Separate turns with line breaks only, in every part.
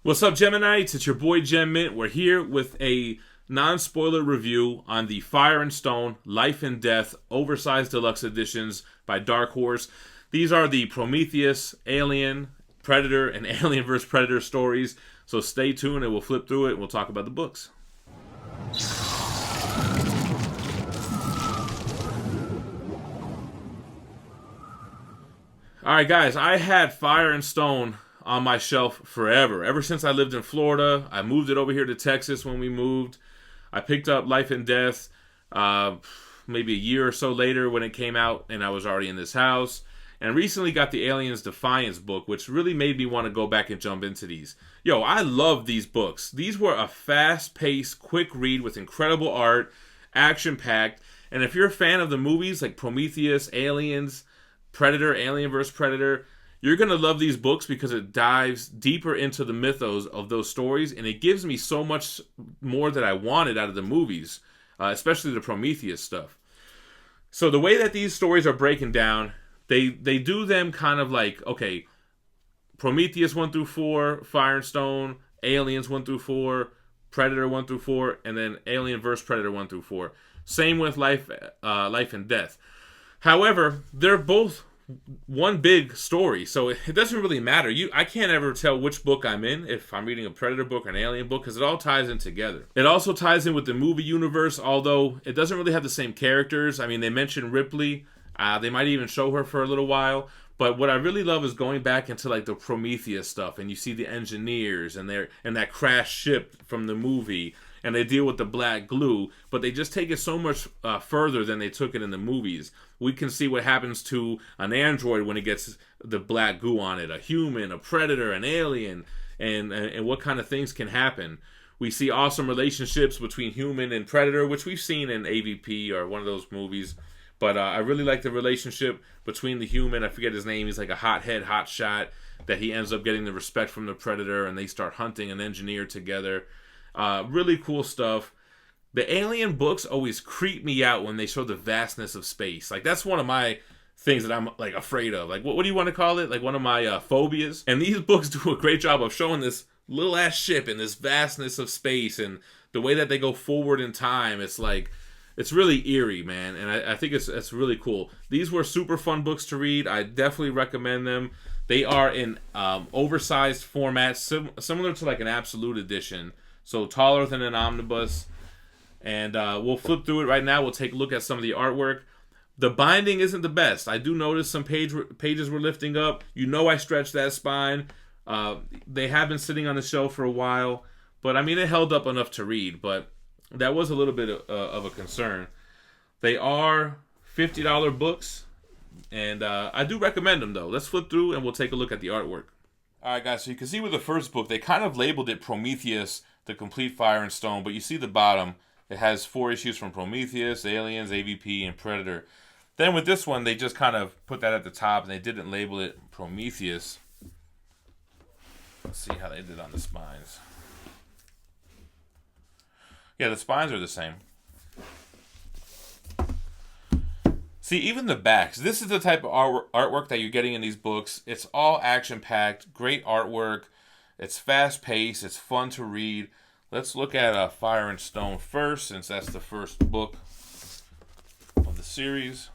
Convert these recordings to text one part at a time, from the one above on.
What's up, Geminites? It's your boy Gem Mint. We're here with a non-spoiler review on the Fire and Stone Life and Death Oversized Deluxe Editions by Dark Horse. These are the Prometheus, Alien, Predator, and Alien vs. Predator stories. So stay tuned and we'll flip through it and we'll talk about the books. Alright guys, I had Fire and Stone on my shelf forever. Ever since I lived in Florida, I moved it over here to Texas when we moved. I picked up Life and Death maybe a year or so later when it came out, and I was already in this house. And recently got the Aliens Defiance book, which really made me want to go back and jump into these. Yo, I love these books. These were a fast-paced, quick read with incredible art, action-packed. And if you're a fan of the movies like Prometheus, Aliens, Predator, Alien vs. Predator, you're going to love these books because it dives deeper into the mythos of those stories, and it gives me so much more that I wanted out of the movies, especially the Prometheus stuff. So the way that these stories are breaking down, they do them kind of like, okay, Prometheus 1 through 4, Fire and Stone, Aliens 1 through 4, Predator 1 through 4, and then Alien vs. Predator 1 through 4. Same with Life and Death. However, they're both one big story, so it doesn't really matter. I can't ever tell which book I'm in, if I'm reading a Predator book or an Alien book, because it all ties in together. It also ties in with the movie universe, although it doesn't really have the same characters. I mean, they mention Ripley. They might even show her for a little while. But what I really love is going back into like the Prometheus stuff, and you see the engineers and that crashed ship from the movie, and they deal with the black glue, but they just take it so much further than they took it in the movies. We can see what happens to an android when it gets the black goo on it, a human, a predator, an alien, and what kind of things can happen. We see awesome relationships between human and predator, which we've seen in AVP or one of those movies. But I really like the relationship between the human. I forget his name. He's like a hothead, hot shot, that he ends up getting the respect from the predator, and they start hunting an engineer together. Really cool stuff. The Alien books always creep me out when they show the vastness of space. Like, that's one of my things that I'm like afraid of. Like, what do you want to call it? Like one of my phobias. And these books do a great job of showing this little ass ship and this vastness of space, and the way that they go forward in time. It's like, it's really eerie, man, and I think it's really cool. These were super fun books to read. I definitely recommend them. They are in oversized format, similar to like an Absolute Edition, so taller than an omnibus. And we'll flip through it right now. We'll take a look at some of the artwork. The binding isn't the best. I do notice some pages were lifting up. You know, I stretched that spine. They have been sitting on the shelf for a while, but I mean, it held up enough to read, but that was a little bit of a concern. They are $50 books, and I do recommend them, though. Let's flip through, and we'll take a look at the artwork. All right, guys, so you can see with the first book, they kind of labeled it Prometheus, the Complete Fire and Stone, but you see the bottom. It has 4 issues from Prometheus, Aliens, AVP, and Predator. Then with this one, they just kind of put that at the top, and they didn't label it Prometheus. Let's see how they did on the spines. Yeah, the spines are the same. See, even the backs. This is the type of artwork that you're getting in these books. It's all action-packed, great artwork. It's fast-paced. It's fun to read. Let's look at Fire and Stone first, since that's the first book of the series.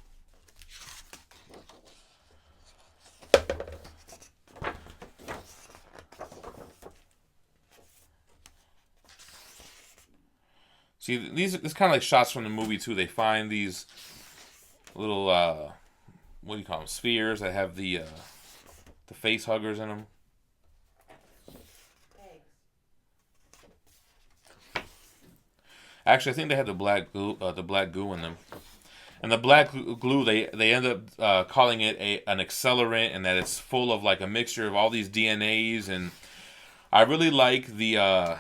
See, this kind of like shots from the movie, too. They find these little, what do you call them, spheres that have the face huggers in them. Actually, I think they had the black goo in them. And the black glue, they end up calling it an accelerant, and that it's full of like a mixture of all these DNAs. And I really like the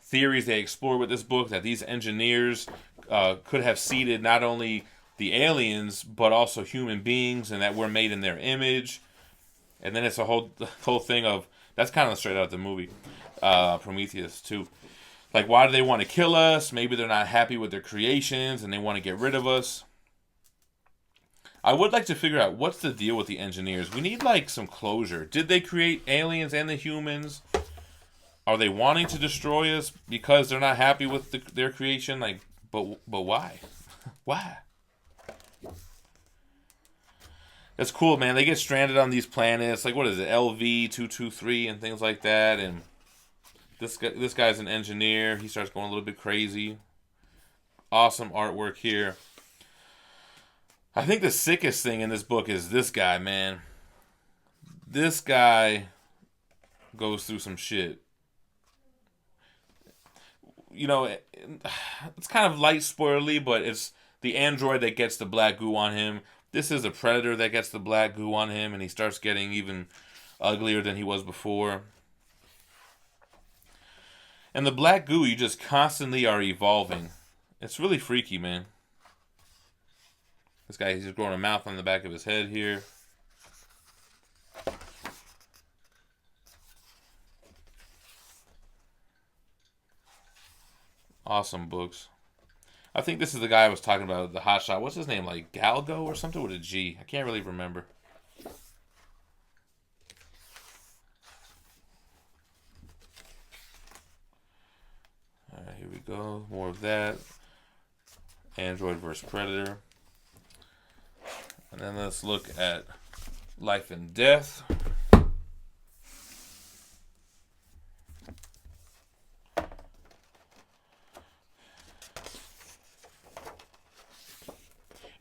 theories they explore with this book, that these engineers could have seeded not only the aliens but also human beings, and that we're made in their image. And then it's a whole thing of, that's kind of straight out of the movie Prometheus too. Like, why do they want to kill us? Maybe they're not happy with their creations and they want to get rid of us. I would like to figure out what's the deal with the engineers. We need like some closure. Did they create aliens and the humans? Are they wanting to destroy us because they're not happy with their creation? Like, but why? Why? That's cool, man. They get stranded on these planets. Like, what is it, LV-223 and things like that. And this guy's an engineer. He starts going a little bit crazy. Awesome artwork here. I think the sickest thing in this book is this guy, man. This guy goes through some shit. You know, it's kind of light spoilerly, but it's the android that gets the black goo on him. This is the predator that gets the black goo on him, and he starts getting even uglier than he was before. And the black goo, you just constantly are evolving. It's really freaky, man. This guy, he's just growing a mouth on the back of his head here. Awesome books. I think this is the guy I was talking about, the hotshot. What's his name? Like Galgo or something with a G. I can't really remember. Alright, here we go. More of that. Android versus Predator. And then let's look at Life and Death.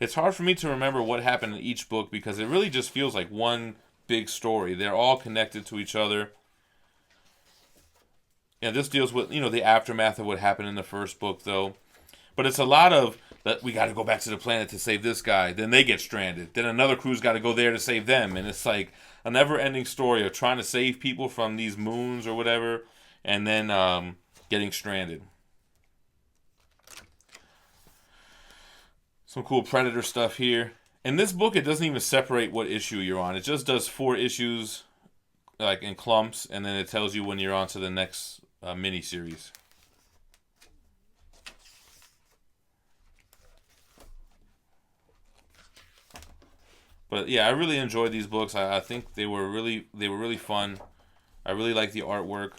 It's hard for me to remember what happened in each book because it really just feels like one big story. They're all connected to each other. And this deals with, the aftermath of what happened in the first book, though. But it's a lot of, that we got to go back to the planet to save this guy. Then they get stranded. Then another crew's got to go there to save them. And it's like a never-ending story of trying to save people from these moons or whatever. And then getting stranded. Some cool Predator stuff here. In this book, it doesn't even separate what issue you're on. It just does 4 issues, like in clumps, and then it tells you when you're on to the next mini-series. But yeah, I really enjoyed these books. I think they were really fun. I really like the artwork.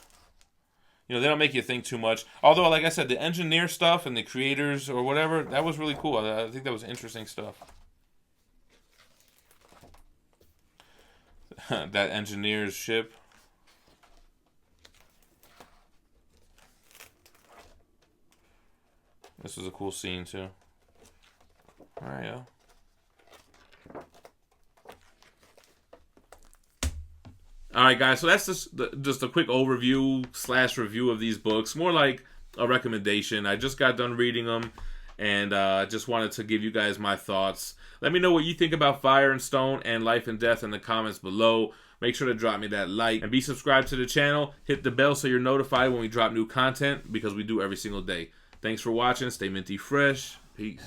They don't make you think too much. Although, like I said, the engineer stuff and the creators or whatever, that was really cool. I think that was interesting stuff. That engineer's ship. This was a cool scene, too. Alright, yo. Alright guys, so that's just a quick overview / review of these books. More like a recommendation. I just got done reading them, and just wanted to give you guys my thoughts. Let me know what you think about Fire and Stone and Life and Death in the comments below. Make sure to drop me that like, and be subscribed to the channel. Hit the bell so you're notified when we drop new content, because we do every single day. Thanks for watching. Stay minty fresh. Peace.